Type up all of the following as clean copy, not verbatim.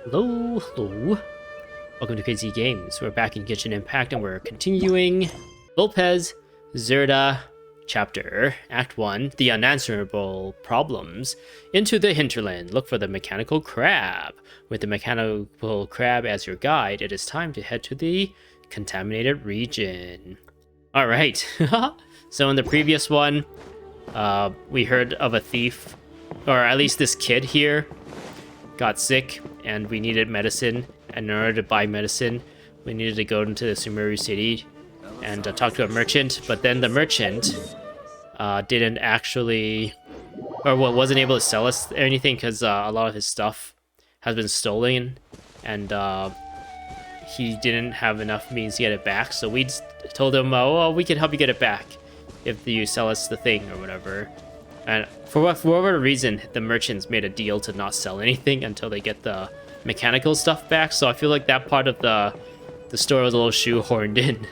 Hello, hello. Welcome to Crazy Games. We're back in Kitchen Impact and we're continuing Vulpes Zerda Chapter, Act I, The Unanswerable Problems. Into the hinterland, look for the mechanical crab. With the mechanical crab as your guide, it is time to head to the contaminated region. Alright, so in the previous one, we heard of a thief, or at least this kid here, got sick and we needed medicine, and in order to buy medicine we needed to go into the Sumeru city and talk to a merchant, but then the merchant didn't actually, or wasn't able to sell us anything because a lot of his stuff has been stolen, and he didn't have enough means to get it back, so we told him, well, we can help you get it back if you sell us the thing or whatever. And for whatever reason, the merchants made a deal to not sell anything until they get the mechanical stuff back. So I feel like that part of the story was a little shoehorned in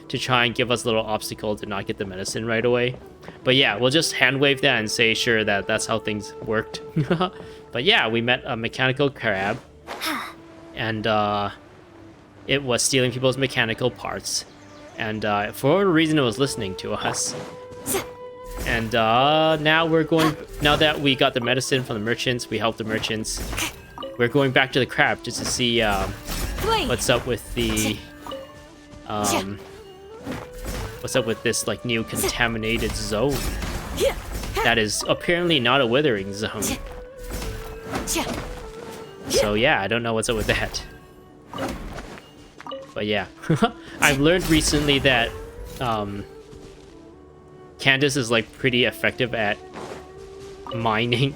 to try and give us a little obstacle to not get the medicine right away. But yeah, we'll just hand wave that and say sure that that's how things worked. But yeah, we met a mechanical crab, and it was stealing people's mechanical parts. And for whatever reason, it was listening to us. And now that we got the medicine from the merchants, we helped the merchants. We're going back to the crab just to see what's up with the what's up with this like new contaminated zone that is apparently not a withering zone. So yeah, I don't know what's up with that. But yeah, I've learned recently that Candace is like pretty effective at mining,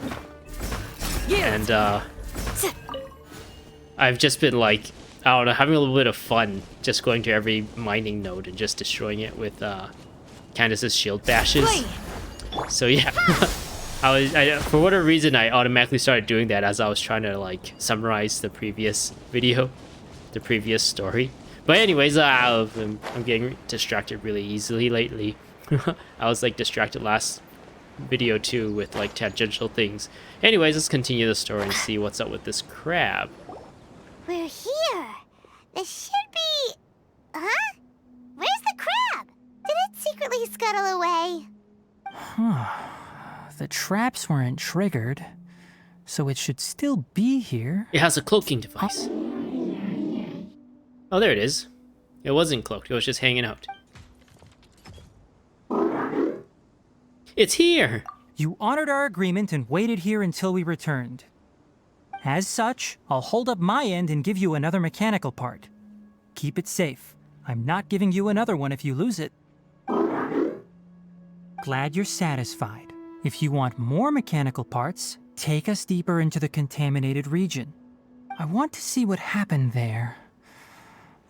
and I've just been like, I don't know, having a little bit of fun just going to every mining node and just destroying it with Candace's shield bashes. So yeah, for whatever reason I automatically started doing that as I was trying to like summarize the previous video, the previous story. But anyways, I'm getting distracted really easily lately. I was like distracted last video too with like tangential things. Anyways, let's continue the story and see what's up with this crab. We're here. This should be... Huh? Where's the crab? Did it secretly scuttle away? The traps weren't triggered, so it should still be here. It has a cloaking device. Oh, there it is. It wasn't cloaked, it was just hanging out. It's here! You honored our agreement and waited here until we returned. As such, I'll hold up my end and give you another mechanical part. Keep it safe. I'm not giving you another one if you lose it. Glad you're satisfied. If you want more mechanical parts, take us deeper into the contaminated region. I want to see what happened there.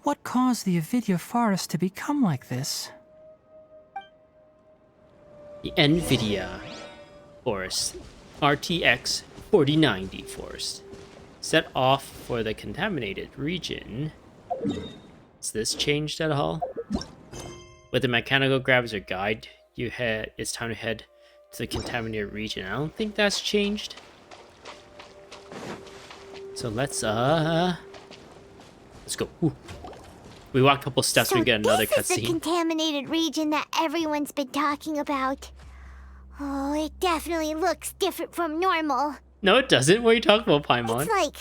What caused the Avidya forest to become like this? The NVIDIA Forest, RTX 4090 Forest. Set off for the contaminated region. Has this changed at all? With the mechanical grab as your guide, it's time to head to the contaminated region. I don't think that's changed. So let's go. Ooh. We walk a couple steps, we get another cutscene. This is the contaminated region that everyone's been talking about. Oh, it definitely looks different from normal. No, it doesn't. What are you talking about, Paimon? It's like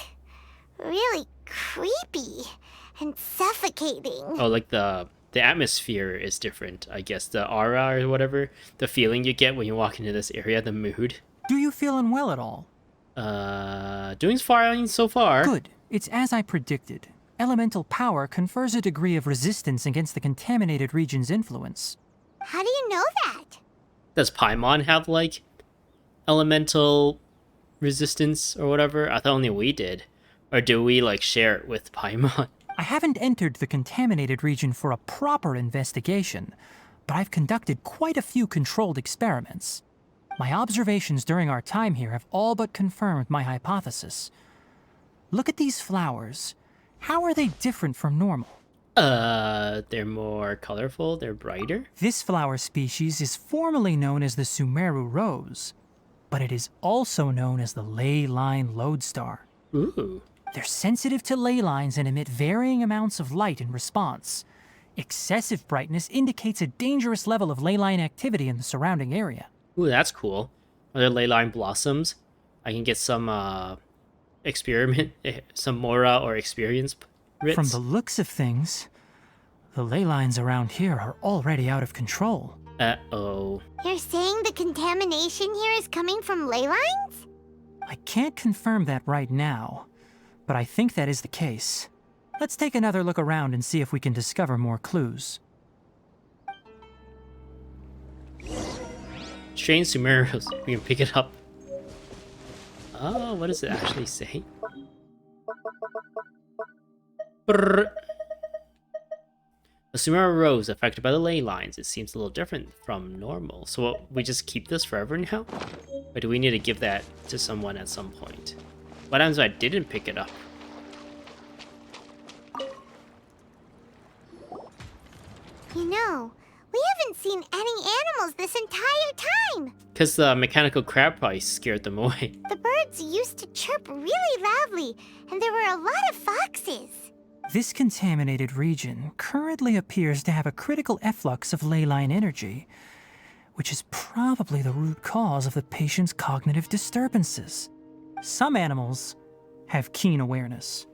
really creepy and suffocating. Oh, like the atmosphere is different, I guess. The aura or whatever, the feeling you get when you walk into this area, the mood. Do you feel unwell at all? Doing fine so far. Good. It's as I predicted. Elemental power confers a degree of resistance against the contaminated region's influence. How do you know that? Does Paimon have, like, elemental resistance or whatever? I thought only we did. Or do we, like, share it with Paimon? I haven't entered the contaminated region for a proper investigation, but I've conducted quite a few controlled experiments. My observations during our time here have all but confirmed my hypothesis. Look at these flowers. How are they different from normal? They're more colorful, they're brighter. This flower species is formally known as the Sumeru rose, but it is also known as the ley line lodestar. Ooh. They're sensitive to ley lines and emit varying amounts of light in response. Excessive brightness indicates a dangerous level of ley line activity in the surrounding area. Ooh, that's cool. Are there ley line blossoms? I can get some some mora or experience writs. From the looks of things, the ley lines around here are already out of control. Uh-oh. You're saying the contamination here is coming from ley lines? I can't confirm that right now, but I think that is the case. Let's take another look around and see if we can discover more clues. Strange Sumeros. We can pick it up. Oh, what does it actually say? Brrr. The Sumera rose affected by the ley lines. It seems a little different from normal. So what, we just keep this forever now? Or do we need to give that to someone at some point? What happens if I didn't pick it up? You know, we haven't seen any animals this entire time. Because the mechanical crab probably scared them away. The birds used to chirp really loudly, and there were a lot of foxes. This contaminated region currently appears to have a critical efflux of ley line energy, which is probably the root cause of the patient's cognitive disturbances. Some animals have keen awareness.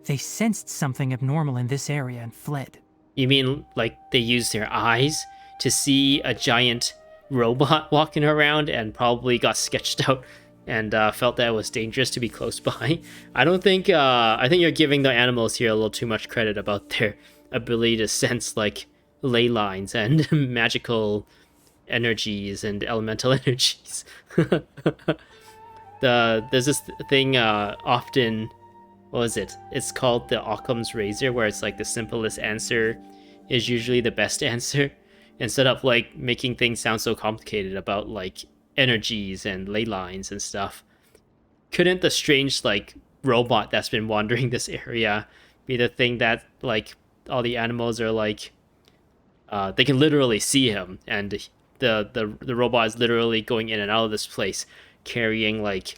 They sensed something abnormal in this area and fled. You mean like they used their eyes to see a giant robot walking around and probably got sketched out and felt that it was dangerous to be close by? I don't think, I think you're giving the animals here a little too much credit about their ability to sense like ley lines and magical energies and elemental energies. There's this thing often, what was it? It's called the Occam's razor, where it's like the simplest answer is usually the best answer, instead of like making things sound so complicated about like energies and ley lines and stuff. Couldn't the strange like robot that's been wandering this area be the thing that like all the animals are like they can literally see him, and the robot is literally going in and out of this place carrying like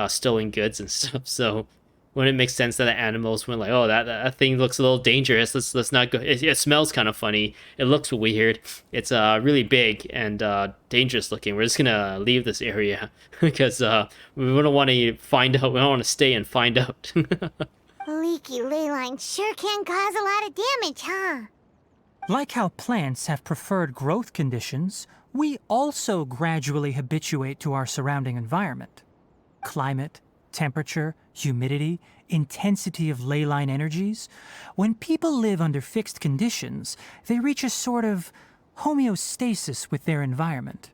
stolen goods and stuff. So wouldn't it make sense that the animals went like, oh, that thing looks a little dangerous. Let's not go. It smells kind of funny. It looks weird. It's really big and dangerous looking. We're just gonna leave this area because we don't want to find out. We don't want to stay and find out. Leaky ley lines sure can cause a lot of damage, huh? Like how plants have preferred growth conditions, we also gradually habituate to our surrounding environment. Climate, temperature, humidity, intensity of ley line energies. When people live under fixed conditions, they reach a sort of homeostasis with their environment.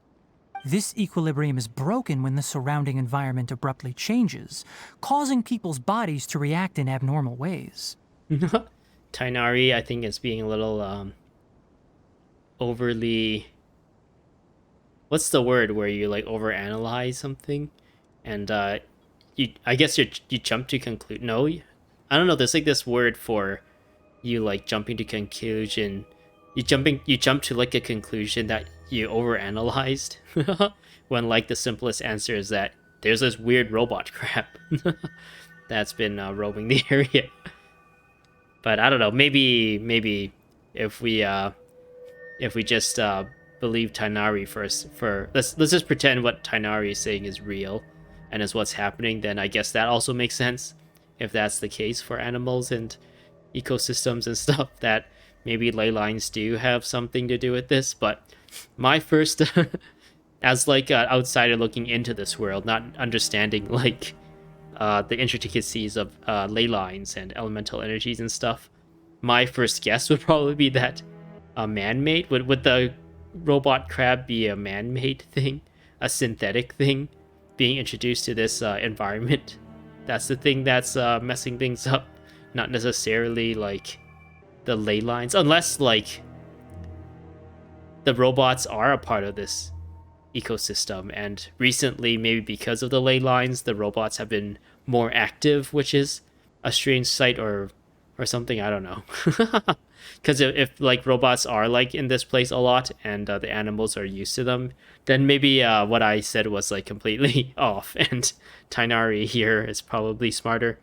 This equilibrium is broken when the surrounding environment abruptly changes, causing people's bodies to react in abnormal ways. Tighnari, I think, is being a little overly... What's the word where you like overanalyze something? And I guess you jump to conclude. No, I don't know. There's like this word for you like jumping to conclusion. You jump to like a conclusion that you overanalyzed when like the simplest answer is that there's this weird robot crap that's been roaming the area. But I don't know. Maybe if we just believe Tighnari first, let's just pretend what Tighnari is saying is real and is what's happening, then I guess that also makes sense. If that's the case for animals and ecosystems and stuff, that maybe ley lines do have something to do with this. But my first, as like an outsider looking into this world, not understanding like the intricacies of ley lines and elemental energies and stuff, my first guess would probably be that a man-made, would the robot crab be a man-made thing, a synthetic thing being introduced to this environment? That's the thing that's messing things up, not necessarily like the ley lines, unless like the robots are a part of this ecosystem, and recently, maybe because of the ley lines, the robots have been more active, which is a strange sight or something. I don't know. Because if like robots are like in this place a lot and the animals are used to them, then maybe what I said was like completely off, and Tighnari here is probably smarter.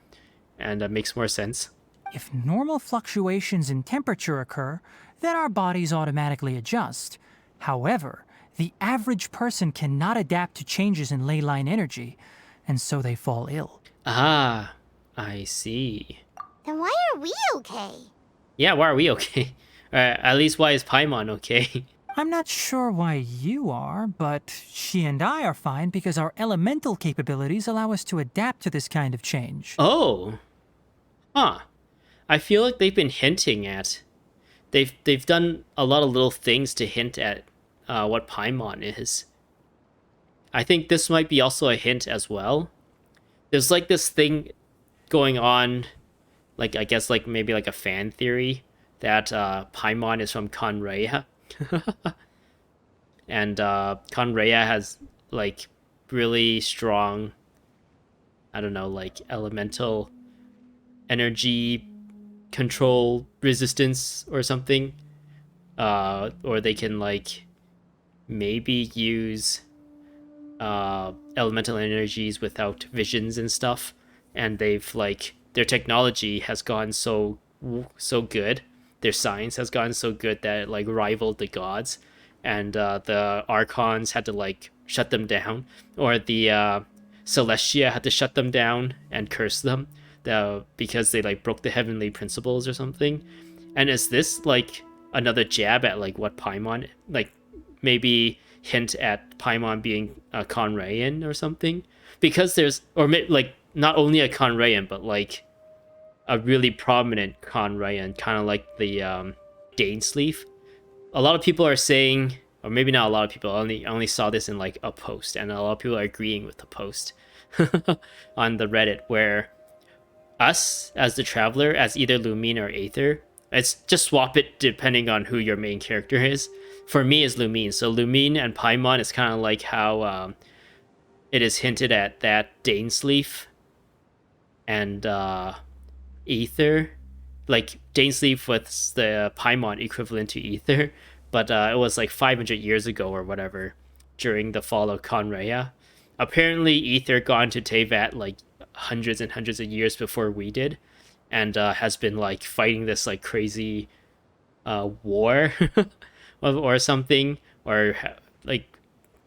and makes more sense. If normal fluctuations in temperature occur, then our bodies automatically adjust. However, the average person cannot adapt to changes in ley line energy, and so they fall ill. Ah, I see. Then why are we okay? Yeah, why are we okay? At least why is Paimon okay? I'm not sure why you are, but she and I are fine because our elemental capabilities allow us to adapt to this kind of change. Oh, huh. I feel like they've been hinting at. They've done a lot of little things to hint at what Paimon is. I think this might be also a hint as well. There's like this thing going on, like I guess like maybe like a fan theory that Paimon is from Conrea. And Conrea has like really strong, I don't know, like elemental energy control resistance or something. Or they can like maybe use elemental energies without visions and stuff. And they've like their technology has gone so good, their science has gotten so good that it like rivaled the gods, and the archons had to like shut them down, or the Celestia had to shut them down and curse them because they like broke the heavenly principles or something. And is this like another jab at like what Paimon, like maybe hint at Paimon being a Conrayan or something? Because there's, or like not only a Conrayan, but like a really prominent Conrayan, kind of like the Dainsleif. A lot of people are saying, or maybe not a lot of people, I only saw this in like a post, and a lot of people are agreeing with the post on the Reddit, where us as the Traveler, as either Lumine or Aether, it's just swap it depending on who your main character is. For me, is Lumine. So Lumine and Paimon is kind of like how it is hinted at that Dainsleif and Aether, like Dainsleif was the Paimon equivalent to Aether, but it was like 500 years ago or whatever, during the fall of Conrea. Apparently, Aether got into Teyvat like hundreds and hundreds of years before we did, and has been like fighting this like crazy war or something, or like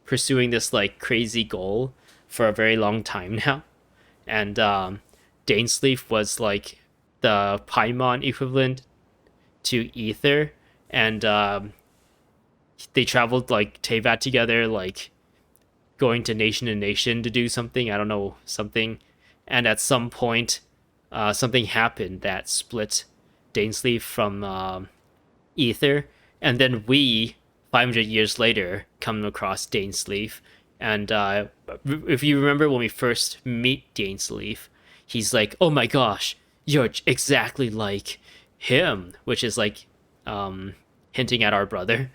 pursuing this like crazy goal for a very long time now. And Dainsleif was like the Paimon equivalent to Aether, and they traveled like Teyvat together, like going to nation to nation to do something, I don't know, something. And at some point something happened that split Dainsleif from Aether, and then we 500 years later come across Dainsleif. And if you remember when we first meet Dainsleif, he's like, oh my gosh, you're exactly like him, which is like hinting at our brother.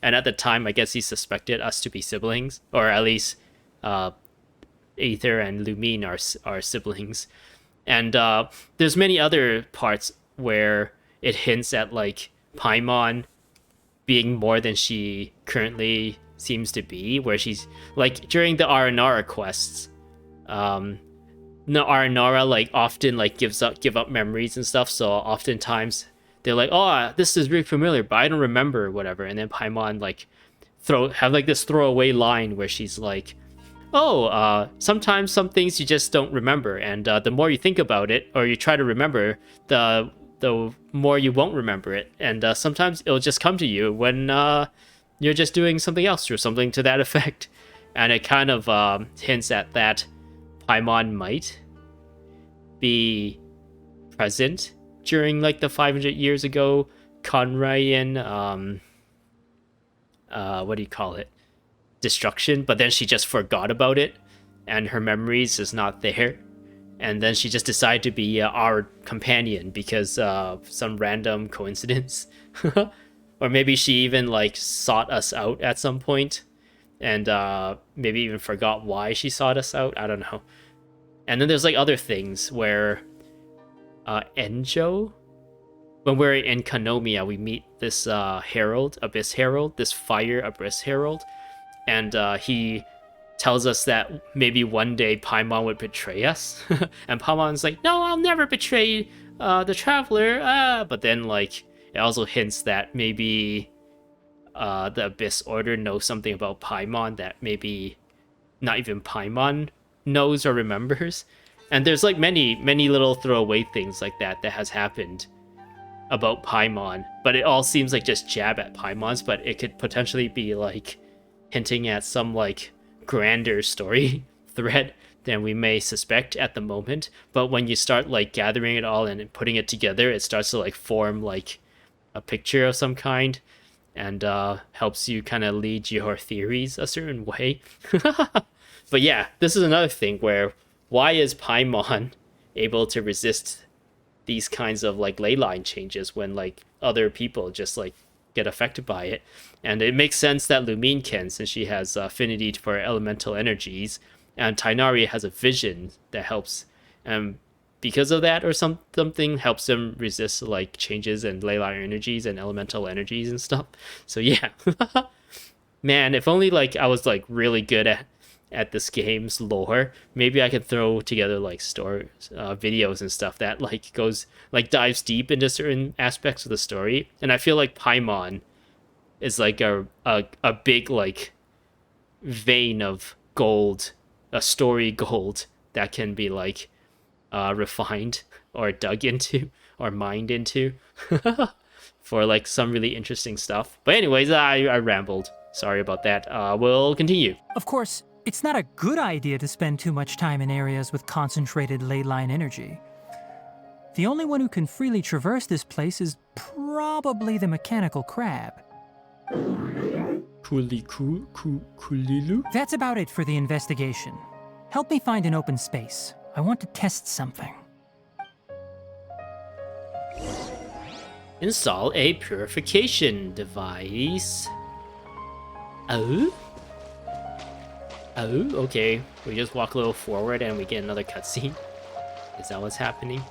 And at the time, I guess he suspected us to be siblings, or at least Aether and Lumine are siblings. And there's many other parts where it hints at like Paimon being more than she currently seems to be, where she's like during the Aranara quests, no, Aranara like often like give up memories and stuff, so oftentimes they're like, oh, this is really familiar, but I don't remember or whatever. And then Paimon like have like this throwaway line where she's like, oh, sometimes some things you just don't remember, and the more you think about it or you try to remember, the more you won't remember it, and sometimes it'll just come to you when you're just doing something else or something to that effect. And it kind of hints at that Paimon might be present during like the 500 years ago Conrayan what do you call it, destruction, but then she just forgot about it and her memories is not there, and then she just decided to be our companion because some random coincidence. Or maybe she even like sought us out at some point, and maybe even forgot why she sought us out, I don't know. And then there's like other things where Enjo, when we're in Kanomia, we meet this Herald, Abyss Herald, this fire Abyss Herald, and he tells us that maybe one day Paimon would betray us. And Paimon's like, no, I'll never betray the traveler. But then, like, it also hints that maybe the Abyss Order knows something about Paimon that maybe not even Paimon knows or remembers. And there's like many little throwaway things like that has happened about Paimon, but it all seems like just jab at Paimon's, but it could potentially be like hinting at some like grander story thread than we may suspect at the moment. But when you start like gathering it all and putting it together, it starts to like form like a picture of some kind, and helps you kind of lead your theories a certain way. But yeah, this is another thing where why is Paimon able to resist these kinds of like ley line changes when like other people just like get affected by it? And it makes sense that Lumine can, since she has affinity for elemental energies, and Tighnari has a vision that helps, because of that or something helps them resist like changes in ley line energies and elemental energies and stuff. So yeah. Man, if only like I was like really good at this game's lore, maybe I could throw together like stories, videos and stuff that like goes like dives deep into certain aspects of the story. And I feel like Paimon is like a big like vein of gold, a story gold that can be like refined or dug into or mined into for like some really interesting stuff. But anyways, I rambled. Sorry about that. We'll continue. Of course, it's not a good idea to spend too much time in areas with concentrated ley line energy. The only one who can freely traverse this place is probably the mechanical crab. Kulilu? That's about it for the investigation. Help me find an open space. I want to test something. Install a purification device. Oh, okay. We just walk a little forward and we get another cutscene. Is that what's happening?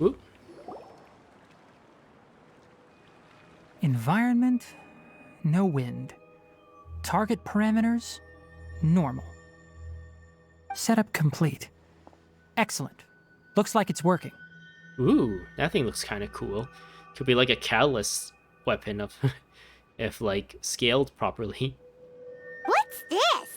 Oop. Environment, no wind. Target parameters, normal. Setup complete. Excellent. Looks like it's working. Ooh, that thing looks kind of cool. Could be like a catalyst weapon of, if like scaled properly. What's this?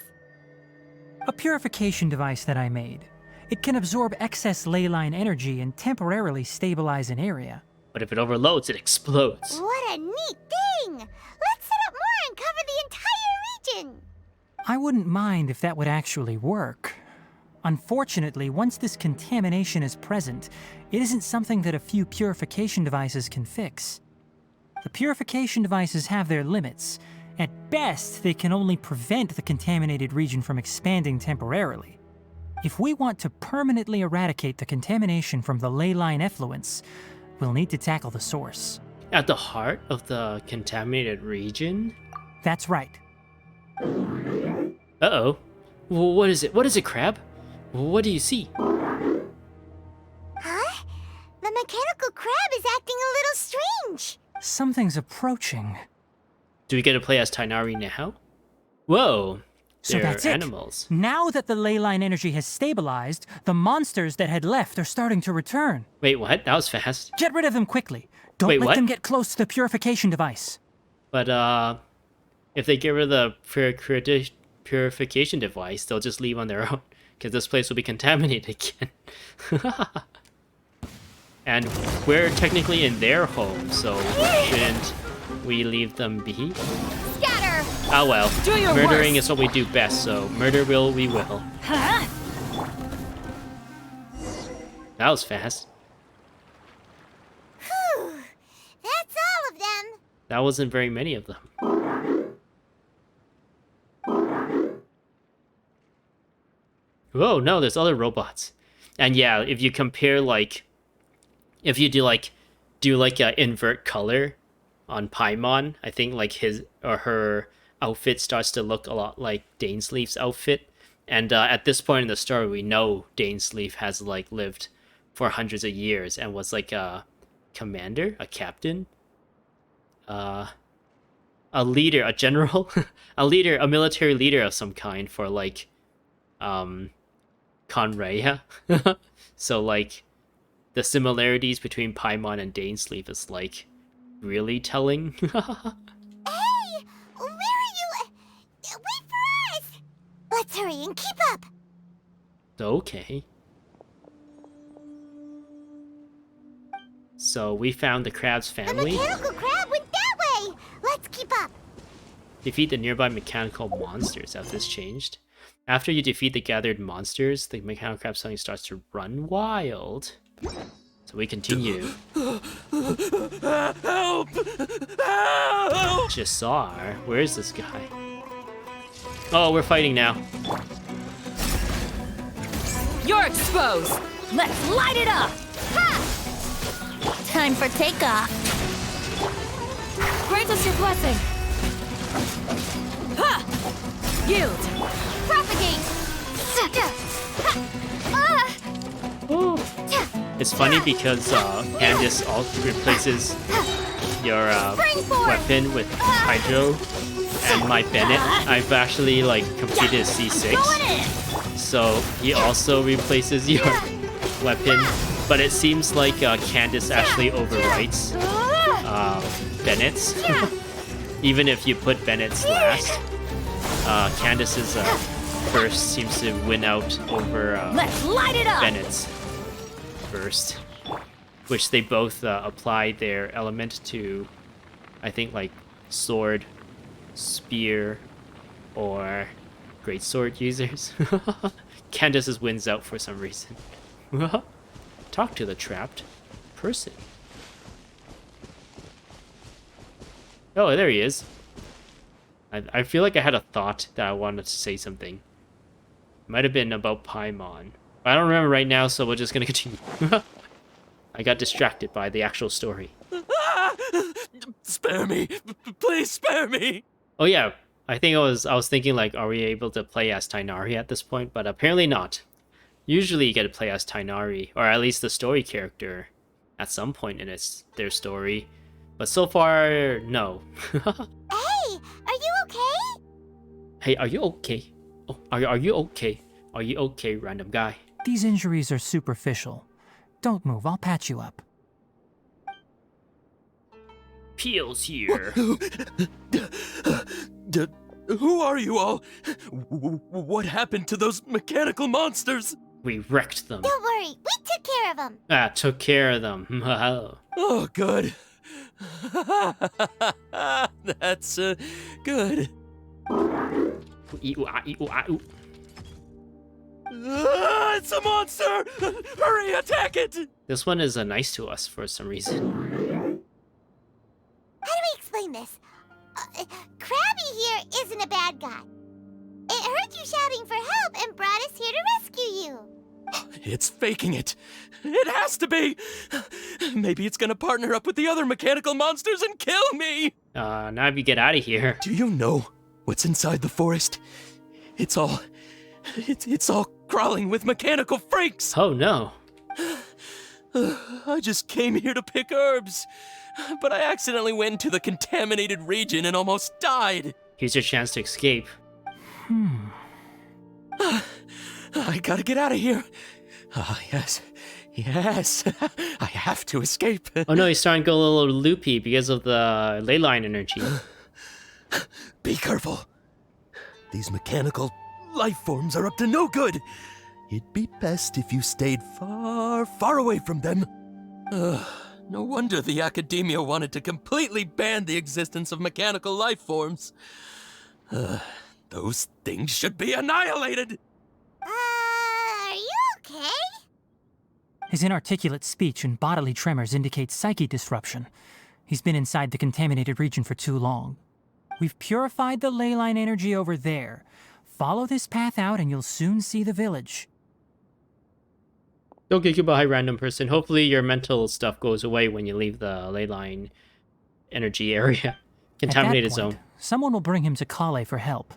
A purification device that I made. It can absorb excess ley line energy and temporarily stabilize an area. But if it overloads, it explodes. What a neat thing! Let's set up more and cover the entire region! I wouldn't mind if that would actually work. Unfortunately, once this contamination is present, it isn't something that a few purification devices can fix. The purification devices have their limits. At best, they can only prevent the contaminated region from expanding temporarily. If we want to permanently eradicate the contamination from the ley line effluents, we'll need to tackle the source. At the heart of the contaminated region? That's right. Uh-oh. What is it? What is it, Crab? What do you see? Huh? The mechanical crab is acting a little strange. Something's approaching. Do we get to play as Tighnari now? Whoa. So They're that's it. animals. Now that the ley line energy has stabilized, the monsters that had left are starting to return. Wait, what? That was fast. Get rid of them quickly. Don't Wait, let what? them get close to the purification device. But, if they get rid of the purification device, they'll just leave on their own. Because this place will be contaminated again. And we're technically in their home, so shouldn't we leave them be? Scatter! Oh well. Do your Murdering worst. is what we do best, so murder we will. Huh? That was fast. Whew. That's all of them. That wasn't very many of them. Whoa, no, there's other robots. And yeah, if you compare, like, if you do a invert color on Paimon, I think, like, his or her outfit starts to look a lot like Dainsleif's outfit. And at this point in the story, we know Dainsleif has, like, lived for hundreds of years and was, like, a commander, a captain. a leader, a general, a leader, a military leader of some kind for like, Conraya. So like, the similarities between Paimon and Dainsleif is like really telling. Hey, where are you? Wait for us! Let's hurry and keep up. Okay. So we found the crab's The family. mechanical crab went that way. Let's keep up. Defeat the nearby mechanical monsters. Have this changed? After you defeat the gathered monsters, the mechanical crab suddenly starts to run wild. So we continue. Help! Help! Jassar? Where is this guy? Oh, we're fighting now. You're exposed! Let's light it up! Time for takeoff. Grant us your blessing! Ha! Yield! Propagate. It's funny because Candace also replaces your weapon with Hydro, and my Bennett, I've actually like completed C6, so he also replaces your weapon, but it seems like Candace actually overwrites Bennett's. Even if you put Bennett's last, Candace's first seems to win out over Let's light it up! Bennett's first, which they both apply their element to, I think, like sword, spear, or greatsword users. Candace's wins out for some reason. Talk to the trapped person. Oh, there he is. I feel like I had a thought that I wanted to say something. Might have been about Paimon. I don't remember right now, so we're just gonna continue. I got distracted by the actual story. Spare me! Please spare me! Oh yeah, I was thinking like, are we able to play as Tighnari at this point? But apparently not. Usually you get to play as Tighnari, or at least the story character, at some point in their story. But so far, no. Hey, are you okay? Hey, are you okay? Oh, are you okay? Are you okay, random guy? These injuries are superficial. Don't move, I'll patch you up. Peel's here. Who are you all? What happened to those mechanical monsters? We wrecked them. Don't worry, we took care of them. Took care of them. Oh, good. That's good. It's a monster! Hurry, attack it! This one is nice to us for some reason. How do we explain this? Krabby here isn't a bad guy. It heard you shouting for help and brought us here to rescue you. It's faking it. It has to be. Maybe it's gonna partner up with the other mechanical monsters and kill me. Now if you get out of here. Do you know what's inside the forest? It's all crawling with mechanical freaks. Oh no. I just came here to pick herbs, but I accidentally went into the contaminated region and almost died. Here's your chance to escape. I gotta get out of here. Yes. I have to escape. Oh no, he's starting to go a little loopy because of the ley line energy. Be careful. These mechanical life forms are up to no good. It'd be best if you stayed far, far away from them. No wonder the Akademia wanted to completely ban the existence of mechanical life forms. Those things should be annihilated. Are you okay? His inarticulate speech and bodily tremors indicate psyche disruption. He's been inside the contaminated region for too long. We've purified the ley line energy over there. Follow this path out and you'll soon see the village. Okay, goodbye, random person. Hopefully your mental stuff goes away when you leave the ley line energy area. Contaminated At that point, zone. someone will bring him to Kale for help.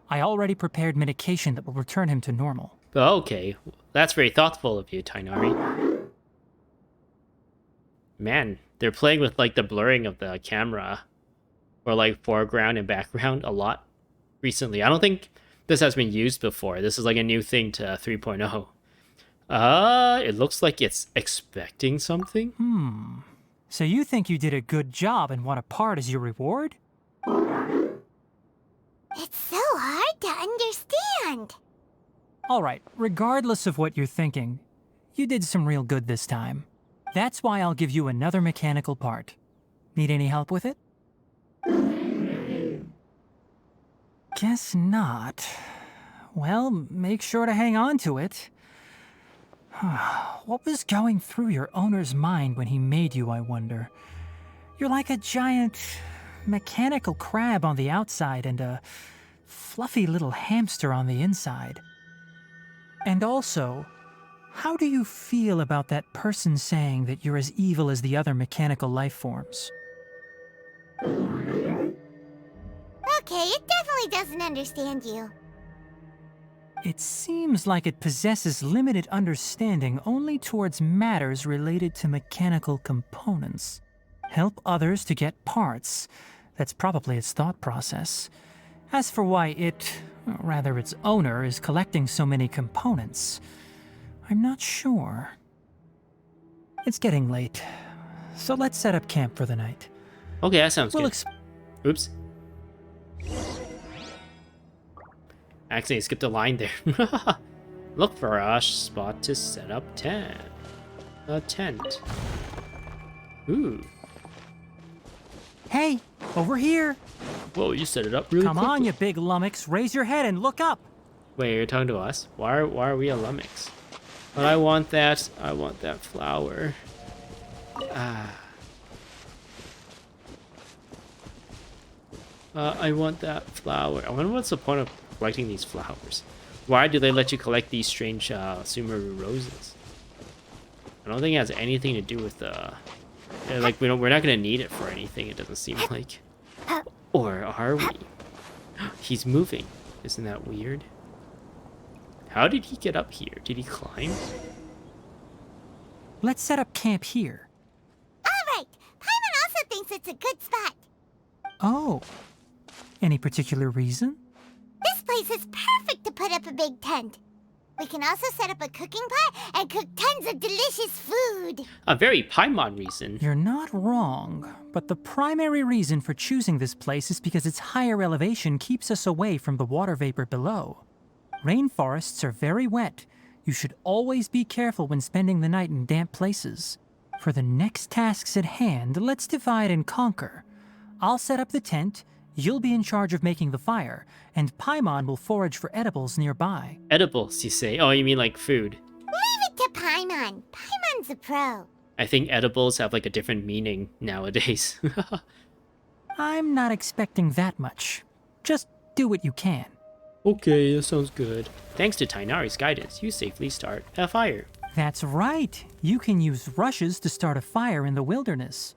I already prepared medication that will return him to normal. Okay, that's very thoughtful of you, Tighnari. Man, they're playing with like the blurring of the camera. or like foreground and background a lot recently. I don't think this has been used before. This is like a new thing to 3.0. It looks like it's expecting something. So you think you did a good job and want a part as your reward? It's so hard to understand. Alright, regardless of what you're thinking, you did some real good this time. That's why I'll give you another mechanical part. Need any help with it? Guess not. Well, make sure to hang on to it. What was going through your owner's mind when he made you, I wonder? You're like a giant mechanical crab on the outside and a fluffy little hamster on the inside. And also, how do you feel about that person saying that you're as evil as the other mechanical life forms? Okay, it definitely doesn't understand you. It seems like it possesses limited understanding only towards matters related to mechanical components. Help others to get parts. That's probably its thought process. As for why it, or rather its owner, is collecting so many components, I'm not sure. It's getting late, so let's set up camp for the night. Okay, that sounds We'll good. Oops. Accidentally skipped a line there. Look for a spot to set up a tent. Ooh. Hey, over here! Whoa, you set it up really Come quickly. on, you big lummox, raise your head and look up! Wait, you're talking to us? Why are we a lummox? But I want that flower. I want that flower. I wonder what's the point of collecting these flowers. Why do they let you collect these strange Sumeru roses? I don't think it has anything to do with like we're not gonna need it for anything. It doesn't seem like. Or are we? He's moving. Isn't that weird? How did he get up here? Did he climb? Let's set up camp here. Alright, Paimon also thinks it's a good spot. Oh. Any particular reason? This place is perfect to put up a big tent. We can also set up a cooking pot and cook tons of delicious food. A very Paimon reason. You're not wrong, but the primary reason for choosing this place is because its higher elevation keeps us away from the water vapor below. Rainforests are very wet. You should always be careful when spending the night in damp places. For the next tasks at hand, let's divide and conquer. I'll set up the tent, you'll be in charge of making the fire, and Paimon will forage for edibles nearby. Edibles, you say? Oh, you mean like food? Leave it to Paimon. Paimon's a pro. I think edibles have like a different meaning nowadays. I'm not expecting that much. Just do what you can. Okay, that sounds good. Thanks to Tighnari's guidance, you safely start a fire. That's right. You can use rushes to start a fire in the wilderness.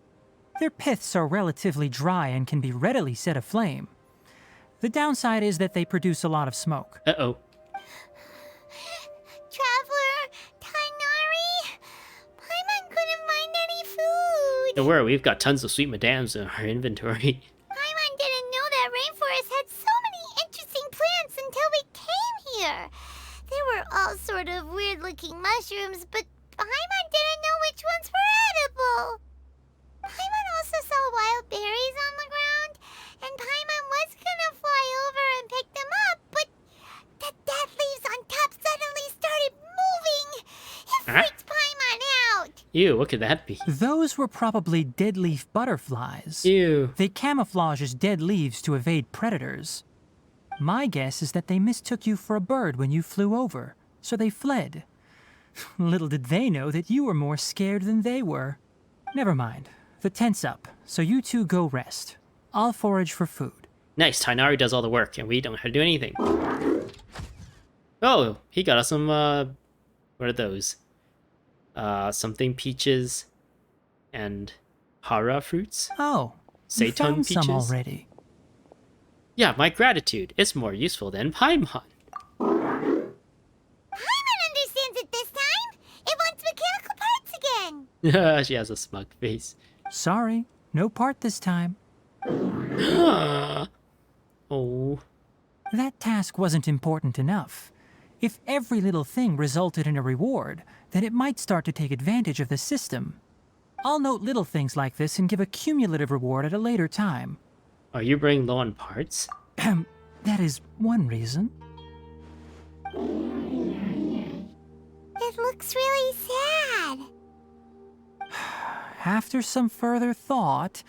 Their piths are relatively dry and can be readily set aflame. The downside is that they produce a lot of smoke. Uh-oh. Traveler, Tighnari, Paimon couldn't find any food. Don't worry, we've got tons of sweet madams in our inventory. Paimon didn't know that rainforest had so many interesting plants until we came here. There were all sort of weird-looking mushrooms, but Paimon didn't know which ones were edible. Paimon also saw wild berries on the ground, and Paimon was gonna fly over and pick them up, but the dead leaves on top suddenly started moving. It freaked Paimon out. Ew, what could that be? Those were probably dead leaf butterflies. Ew. They camouflage as dead leaves to evade predators. My guess is that they mistook you for a bird when you flew over, so they fled. Little did they know that you were more scared than they were. Never mind. The tent's up, so you two go rest. I'll forage for food. Nice, Tighnari does all the work, and we don't have to do anything. Oh, he got us some, what are those? Something peaches and hara fruits? Oh, you Seitan found peaches? some already. Yeah, my gratitude. It's more useful than Paimon. Paimon understands it this time. It wants mechanical parts again. She has a smug face. Sorry, no part this time. Oh. That task wasn't important enough. If every little thing resulted in a reward, then it might start to take advantage of the system. I'll note little things like this and give a cumulative reward at a later time. Are you running low on parts? That is one reason. It looks really sad. After some further thought,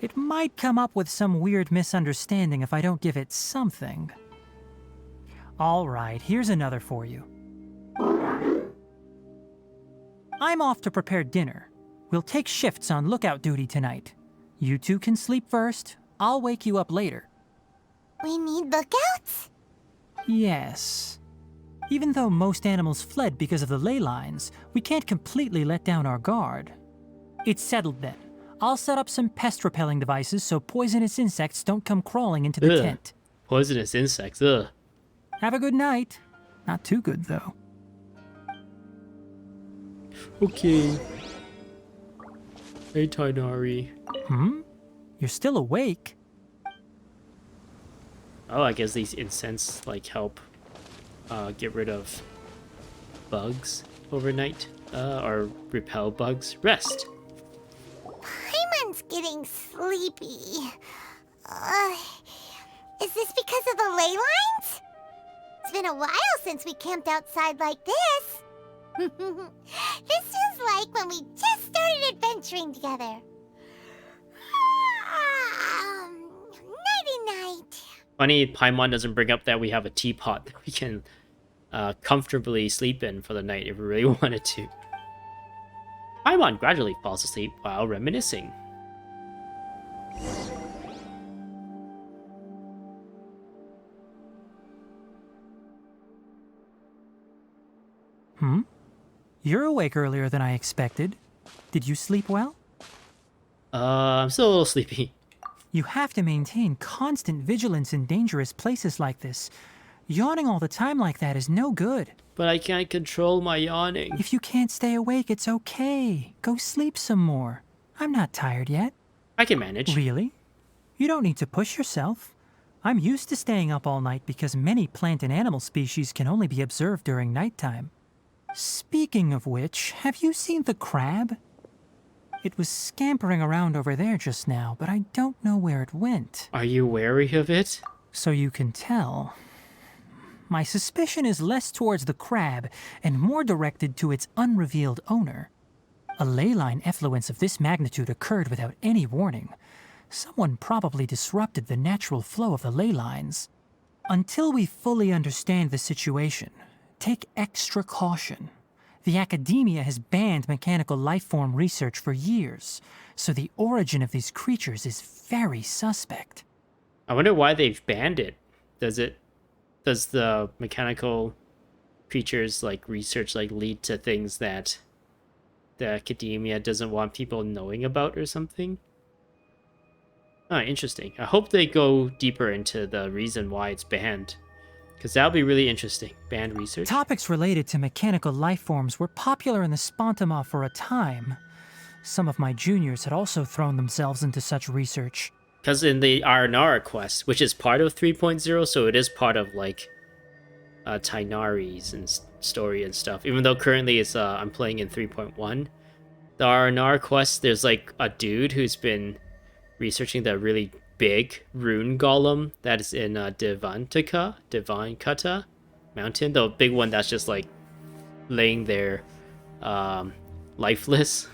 it might come up with some weird misunderstanding if I don't give it something. All right, here's another for you. I'm off to prepare dinner. We'll take shifts on lookout duty tonight. You two can sleep first. I'll wake you up later. We need lookouts? Yes. Even though most animals fled because of the ley lines, we can't completely let down our guard. It's settled then. I'll set up some pest-repelling devices so poisonous insects don't come crawling into the Ugh. tent. Poisonous insects, ugh. Have a good night. Not too good, though. Okay. Hey, Tighnari. You're still awake? Oh, I guess these incense, like, help get rid of bugs overnight. Or repel bugs. Rest! Paimon's getting sleepy. Is this because of the ley lines? It's been a while since we camped outside like this. This is like when we just started adventuring together. Nighty-night. Funny, Paimon doesn't bring up that we have a teapot that we can comfortably sleep in for the night if we really wanted to. Paimon gradually falls asleep while reminiscing. You're awake earlier than I expected. Did you sleep well? I'm still a little sleepy. You have to maintain constant vigilance in dangerous places like this. Yawning all the time like that is no good. But I can't control my yawning. If you can't stay awake, it's okay. Go sleep some more. I'm not tired yet. I can manage. Really? You don't need to push yourself. I'm used to staying up all night because many plant and animal species can only be observed during nighttime. Speaking of which, have you seen the crab? It was scampering around over there just now, but I don't know where it went. Are you wary of it? So you can tell. My suspicion is less towards the crab and more directed to its unrevealed owner. A ley line effluence of this magnitude occurred without any warning. Someone probably disrupted the natural flow of the ley lines. Until we fully understand the situation, take extra caution. The Akademia has banned mechanical lifeform research for years, so the origin of these creatures is very suspect. I wonder why they've banned it. Does the mechanical creatures like research like lead to things that the Akademia doesn't want people knowing about or something? Ah, interesting. I hope they go deeper into the reason why it's banned, because that'll be really interesting. Banned research. Topics related to mechanical lifeforms were popular in the Spontama for a time. Some of my juniors had also thrown themselves into such research. Because in the Aranara quest, which is part of 3.0, so it is part of like Tighnari's and story and stuff. Even though currently it's I'm playing in 3.1, the Aranara quest, there's like a dude who's been researching the really big rune golem that is in Divankata mountain, the big one that's just like laying there lifeless.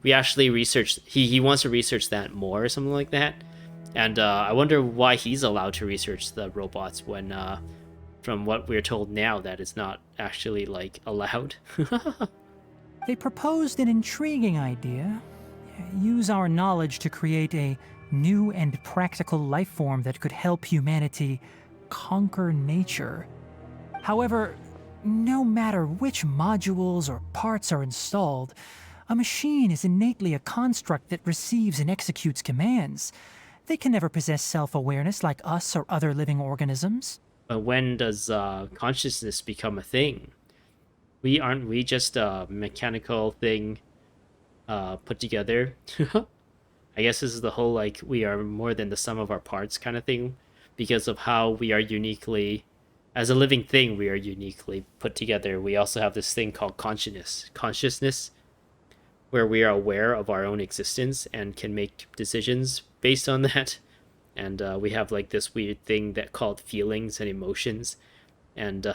We actually researched, he wants to research that more or something like that. And I wonder why he's allowed to research the robots when, from what we're told now, that it's not actually, like, allowed. They proposed an intriguing idea. Use our knowledge to create a new and practical life form that could help humanity conquer nature. However, no matter which modules or parts are installed, a machine is innately a construct that receives and executes commands. They can never possess self-awareness like us or other living organisms. But when does consciousness become a thing? Aren't we just a mechanical thing put together? I guess this is the whole like we are more than the sum of our parts kind of thing, because of how we are uniquely, as a living thing, we are uniquely put together. We also have this thing called consciousness, where we are aware of our own existence and can make decisions based on that. And we have like this weird thing that called feelings and emotions, and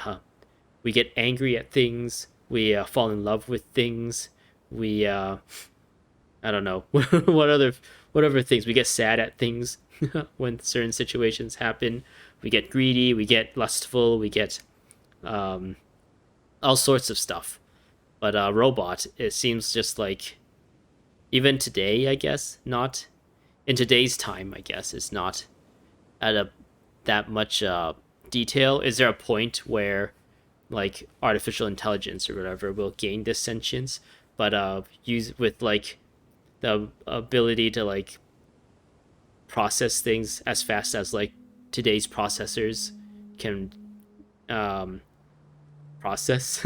we get angry at things. We fall in love with things. We I don't know what other things. We get sad at things when certain situations happen. We get greedy. We get lustful. We get all sorts of stuff. But robot, it seems just like even today, I guess, not in today's time, I guess, it's not at a that much detail. Is there a point where like artificial intelligence or whatever will gain this sentience, but use with like the ability to like process things as fast as like today's processors can process?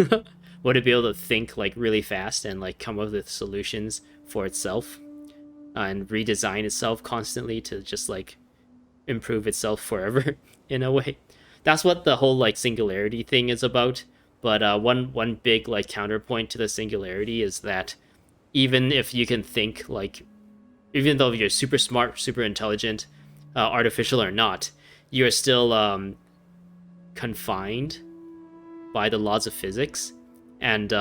Would it be able to think like really fast and like come up with solutions for itself and redesign itself constantly to just like improve itself forever in a way? That's what the whole like singularity thing is about. But one big like counterpoint to the singularity is that even if you can think like, even though you're super smart, super intelligent, artificial or not, you're still confined by the laws of physics. And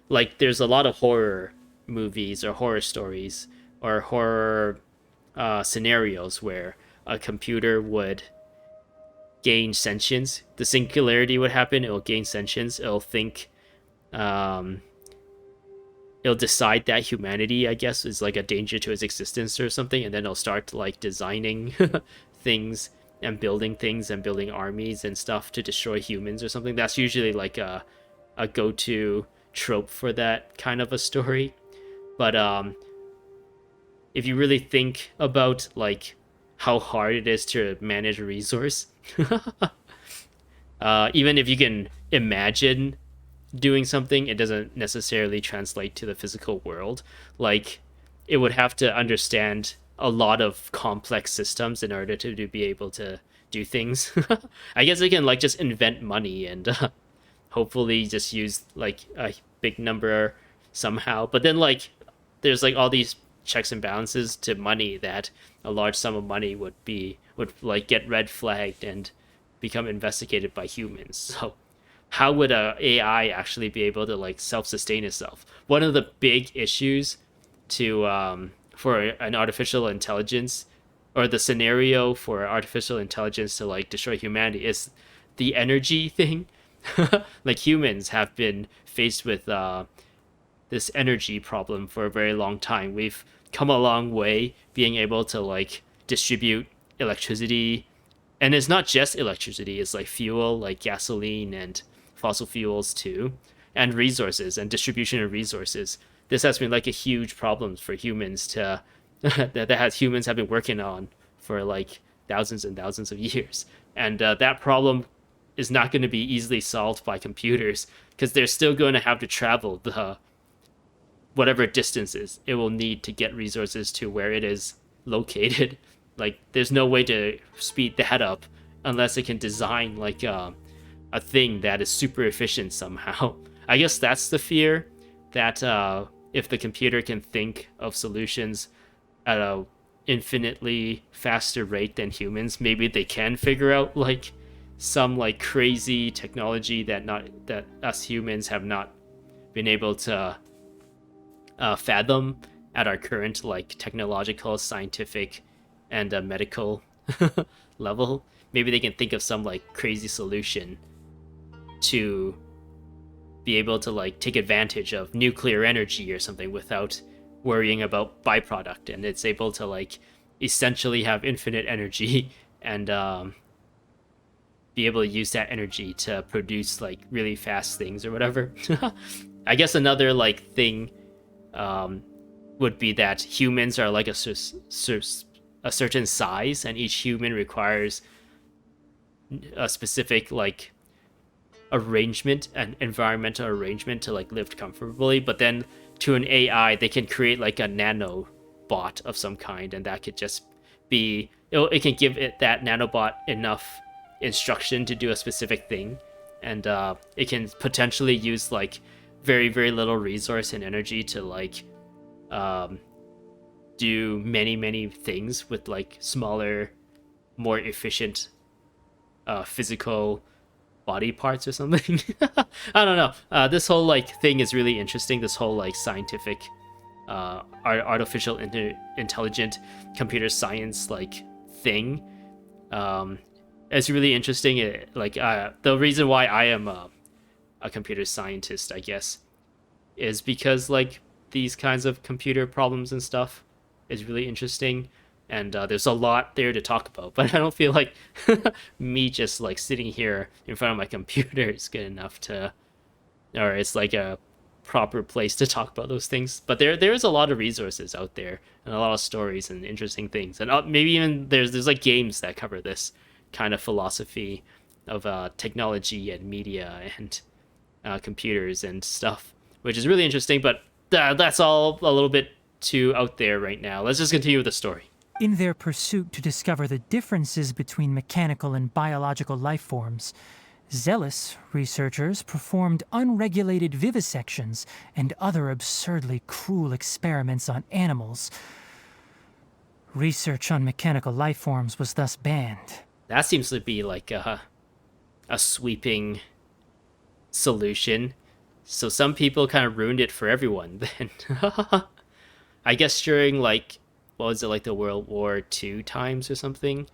like there's a lot of horror movies or horror stories or horror scenarios where a computer would gain sentience. The singularity would happen, it'll gain sentience, it'll think, it'll decide that humanity, I guess, is like a danger to its existence or something, and then it'll start like designing things and building armies and stuff to destroy humans or something. That's usually like a go-to trope for that kind of a story. But if you really think about like how hard it is to manage a resource, even if you can imagine doing something, it doesn't necessarily translate to the physical world. Like it would have to understand a lot of complex systems in order to be able to do things. I guess they can like just invent money and hopefully just use like a big number somehow. But then like there's like all these checks and balances to money that a large sum of money would like get red flagged and become investigated by humans. So how would a AI actually be able to like self-sustain itself? One of the big issues to for an artificial intelligence, or the scenario for artificial intelligence to like destroy humanity, is the energy thing. Like humans have been faced with this energy problem for a very long time. We've come a long way being able to like distribute electricity, and it's not just electricity, it's like fuel, like gasoline and fossil fuels too, and resources and distribution of resources. This has been like a huge problem for humans to humans have been working on for like thousands and thousands of years, and that problem is not going to be easily solved by computers, because they're still going to have to travel the whatever distances it will need to get resources to where it is located. Like there's no way to speed that up unless it can design like a thing that is super efficient somehow. I guess that's the fear, that if the computer can think of solutions at a infinitely faster rate than humans, maybe they can figure out like some like crazy technology that us humans have not been able to fathom at our current like technological, scientific, and medical level. Maybe they can think of some like crazy solution to be able to like take advantage of nuclear energy or something without worrying about byproduct, and it's able to like essentially have infinite energy and be able to use that energy to produce like really fast things or whatever. I guess another like thing would be that humans are like a certain size, and each human requires a specific like arrangement and environmental arrangement to like live comfortably. But then to an AI, they can create like a nano bot of some kind, and that could just be it can give it that nanobot enough instruction to do a specific thing, and it can potentially use like very very little resource and energy to like do many things with like smaller, more efficient physical body parts or something. I don't know. This whole like thing is really interesting. This whole like scientific artificial intelligent computer science like thing. It's really interesting. The reason why I am a computer scientist, I guess, is because like these kinds of computer problems and stuff is really interesting, and there's a lot there to talk about. But I don't feel like me just like sitting here in front of my computer is good enough to, or it's like a proper place to talk about those things. But there's a lot of resources out there and a lot of stories and interesting things, and maybe even there's like games that cover this kind of philosophy of technology and media and computers and stuff, which is really interesting. But that's all a little bit too out there right now. Let's just continue with the story. In their pursuit to discover the differences between mechanical and biological life forms, zealous researchers performed unregulated vivisections and other absurdly cruel experiments on animals. Research on mechanical life forms was thus banned. That seems to be like a sweeping solution. So some people kind of ruined it for everyone then. I guess during like, what was it, like the World War II times or something?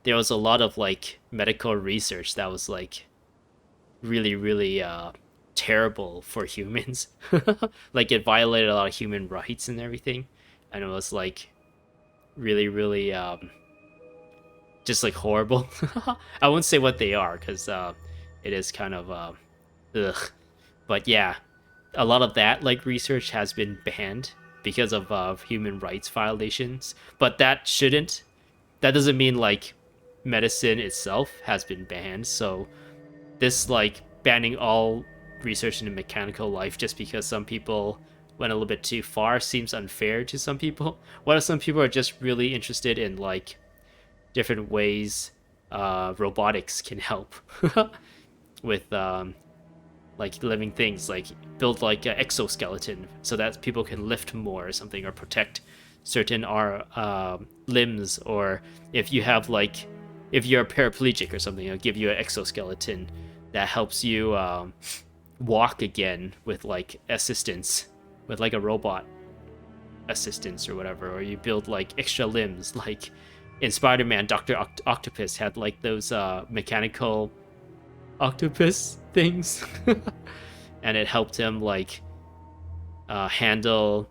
There was a lot of like medical research that was like really terrible for humans. Like it violated a lot of human rights and everything. And it was like really just like horrible. I won't say what they are because it is kind of ugh. But yeah, a lot of that like research has been banned because of human rights violations. But that doesn't mean like medicine itself has been banned. So this like banning all research into mechanical life just because some people went a little bit too far seems unfair to some people. What if some people are just really interested in like different ways robotics can help with like living things, like build like an exoskeleton so that people can lift more or something, or protect certain limbs, or if you have like, if you're a paraplegic or something, it'll give you an exoskeleton that helps you walk again with like assistance, with like a robot assistance or whatever. Or you build like extra limbs, like in Spider-Man, Dr. Octopus had like those mechanical octopus things and it helped him like handle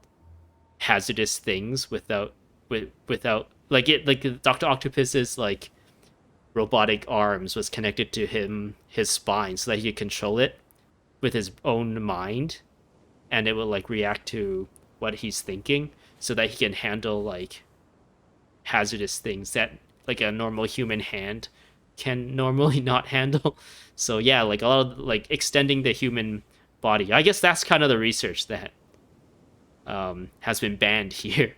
hazardous things without like it, like Dr. Octopus's like robotic arms was connected to his spine so that he could control it with his own mind, and it will like react to what he's thinking so that he can handle like hazardous things that like a normal human hand can normally not handle. So yeah, like a lot of like extending the human body. I guess that's kind of the research that has been banned here,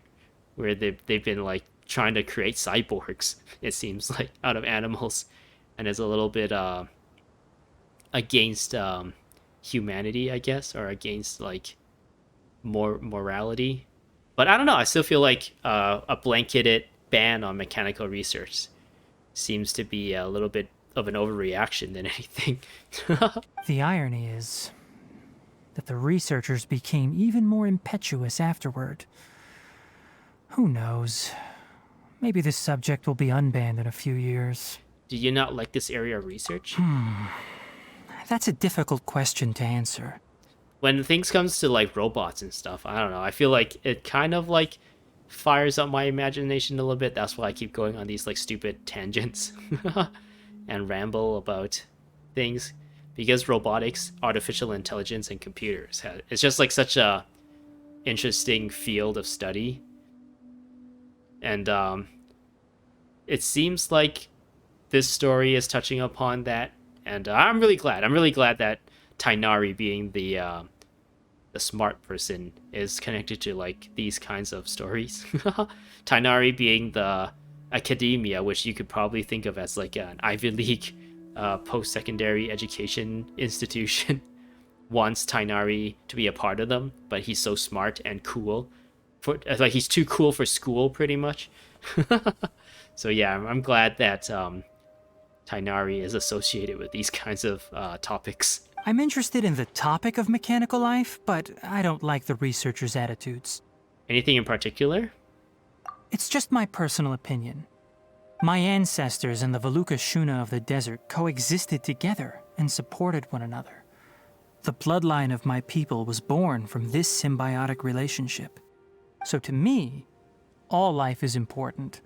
where they've been like trying to create cyborgs, it seems like, out of animals, and it's a little bit against humanity, I guess, or against like morality. But I don't know, I still feel like a blanketed ban on mechanical research seems to be a little bit of an overreaction than anything. The irony is that the researchers became even more impetuous afterward. Who knows? Maybe this subject will be unbanned in a few years. Do you not like this area of research? That's a difficult question to answer. When things comes to like robots and stuff, I don't know, I feel like it kind of like fires up my imagination a little bit. That's why I keep going on these like stupid tangents and ramble about things, because robotics, artificial intelligence, and computers it's just like such a interesting field of study. And it seems like this story is touching upon that, and I'm really glad that Tighnari, being the the smart person is connected to like these kinds of stories. Tighnari being the Akademia, which you could probably think of as like an Ivy League post-secondary education institution, wants Tighnari to be a part of them, but he's so smart and cool. Like he's too cool for school, pretty much. So yeah, I'm glad that Tighnari is associated with these kinds of topics. I'm interested in the topic of mechanical life, but I don't like the researchers' attitudes. Anything in particular? It's just my personal opinion. My ancestors and the Vulpes Zerda of the desert coexisted together and supported one another. The bloodline of my people was born from this symbiotic relationship. So to me, all life is important.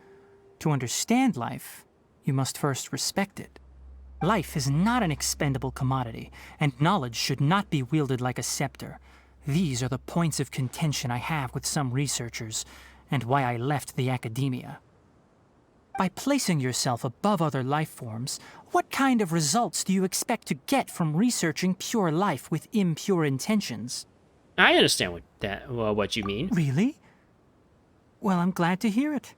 To understand life, you must first respect it. Life is not an expendable commodity, and knowledge should not be wielded like a scepter. These are the points of contention I have with some researchers, and why I left the Akademia. By placing yourself above other life forms, what kind of results do you expect to get from researching pure life with impure intentions? I understand what you mean. Really? Well, I'm glad to hear it.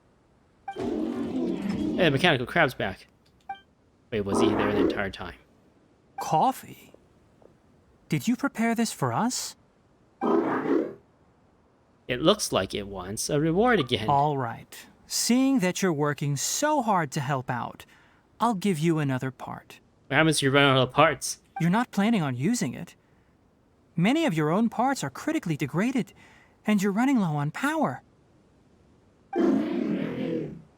Hey, Mechanical Crab's back. Wait, was he there the entire time? Coffee? Did you prepare this for us? It looks like it wants a reward again. All right. Seeing that you're working so hard to help out, I'll give you another part. What happens if you run out of parts? You're not planning on using it. Many of your own parts are critically degraded, and you're running low on power.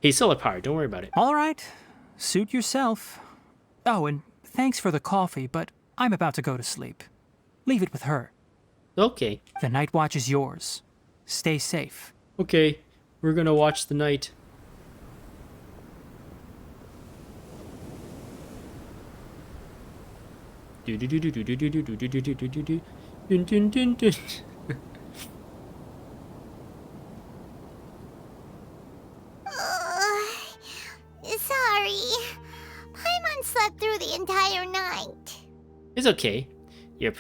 He's solar powered, don't worry about it. All right. Suit yourself. Oh, and thanks for the coffee, but I'm about to go to sleep. Leave it with her. Okay. The night watch is yours. Stay safe. Okay, we're gonna watch the night. Do do do do do do do do do do do do do do dun dun dun dun. Sorry. Paimon slept through the entire night. It's okay. Your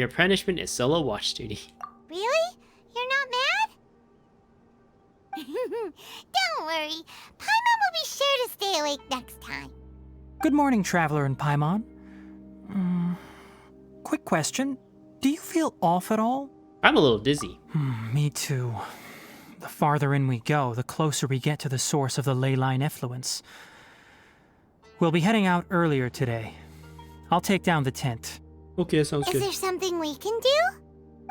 punishment is solo watch duty. Really? You're not mad? Don't worry. Paimon will be sure to stay awake next time. Good morning, Traveler and Paimon. Quick question. Do you feel off at all? I'm a little dizzy. Me too. The farther in we go, the closer we get to the source of the ley line effluence. We'll be heading out earlier today. I'll take down the tent. Okay, sounds Is good. there something we can do?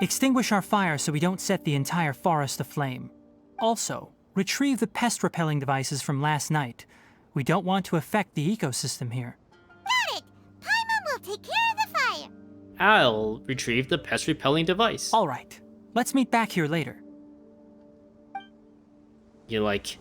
Extinguish our fire so we don't set the entire forest aflame. Also, retrieve the pest-repelling devices from last night. We don't want to affect the ecosystem here. Got it! Paimon will take care of the fire. I'll retrieve the pest repelling device. All right. Let's meet back here later. You like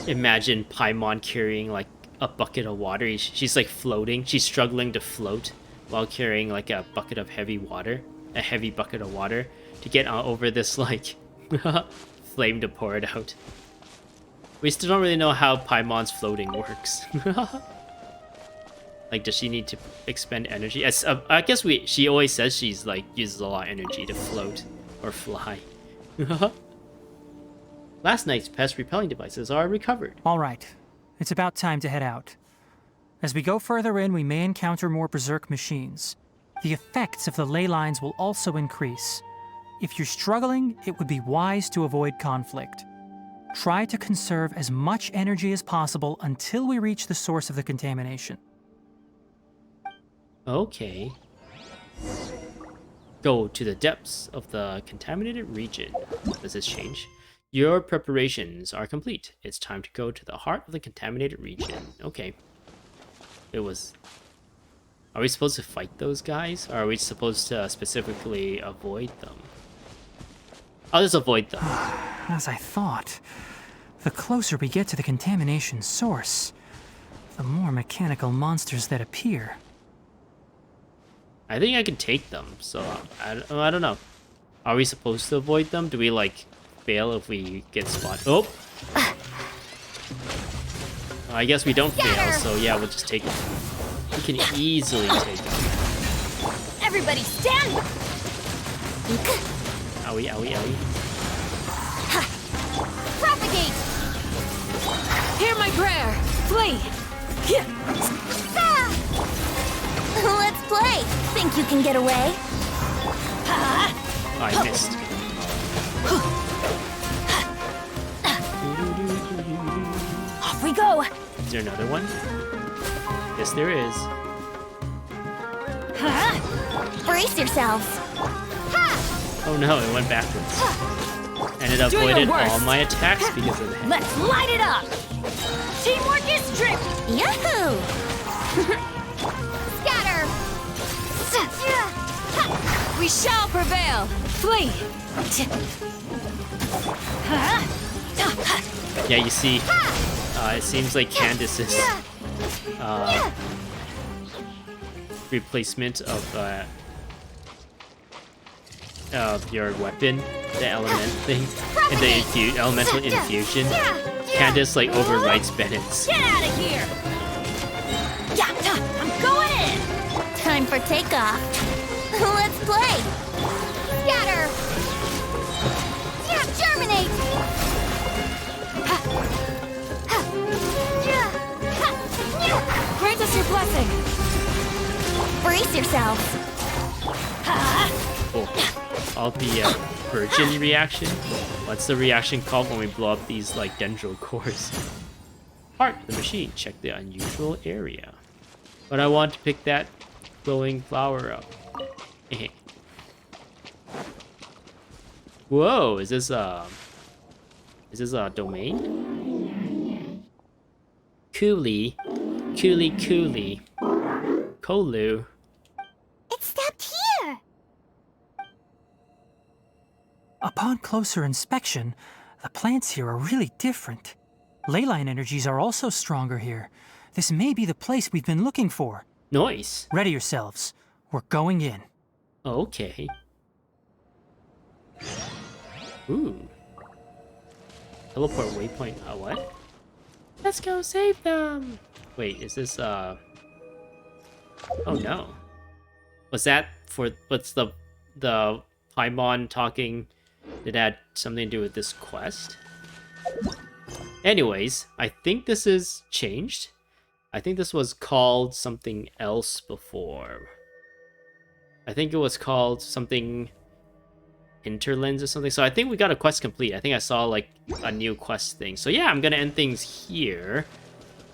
imagine Paimon carrying like a bucket of water. She's like floating. She's struggling to float while carrying like a bucket of heavy bucket of water to get over this like flame to pour it out. We still don't really know how Paimon's floating works. Like, does she need to expend energy? I guess she always says she's like uses a lot of energy to float or fly. Last night's pest repelling devices are recovered. All right. It's about time to head out. As we go further in, we may encounter more berserk machines. The effects of the ley lines will also increase. If you're struggling, it would be wise to avoid conflict. Try to conserve as much energy as possible until we reach the source of the contamination. Okay. Go to the depths of the contaminated region. Does this change? Your preparations are complete. It's time to go to the heart of the contaminated region. Okay. Are we supposed to fight those guys? Or are we supposed to specifically avoid them? I'll just avoid them. As I thought, the closer we get to the contamination source, the more mechanical monsters that appear. I think I can take them, so I don't know. Are we supposed to avoid them? Do we like fail if we get spotted? Oh! I guess we don't fail, so yeah, we'll just take them. We can easily take them. Everybody stand! Owie, owie, owie. Propagate! Hear my prayer. Flee. Ah! Let's play. Think you can get away? Oh, I missed. Off we go. Is there another one? Yes, there is. Brace yourselves. Oh no, it went backwards. And it Do your avoided worst. all my attacks because of that. Let's light it up. Teamwork is strength. Yahoo! Scatter! We shall prevail. Flee. Yeah, you see, it seems like Candace's replacement of your weapon, the element thing, and the elemental infusion. Candace like overwrites Bennett's. Get out of here. Yeah, I'm going in. Time for takeoff. Let's play. Scatter! Germinate! Grant us your blessing. Brace yourselves. Oh, all the virgin reaction. What's the reaction called when we blow up these like dendro cores? Part of the machine. Check the unusual area. But I want to pick that glowing flower up. Whoa, is this a domain? Cooley. Kolu. It stopped here. Upon closer inspection, the plants here are really different. Ley line energies are also stronger here. This may be the place we've been looking for. Nice. Ready yourselves. We're going in. Okay. Ooh. Teleport waypoint. What? Let's go save them. Wait, is this Oh no. Was that for what's the Paimon talking? Did that had something to do with this quest? Anyways, I think this is changed. I think this was called something else before. I think it was called something Hinterlands or something. So I think we got a quest complete. I think I saw like a new quest thing. So yeah, I'm gonna end things here.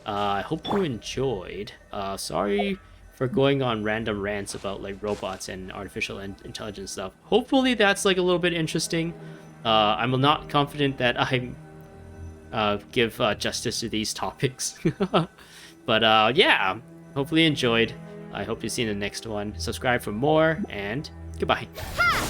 I hope you enjoyed. Sorry for going on random rants about like robots and artificial intelligence stuff. Hopefully that's like a little bit interesting. I'm not confident that I give justice to these topics. But yeah, hopefully you enjoyed. I hope to see you in the next one. Subscribe for more, and goodbye. Ha!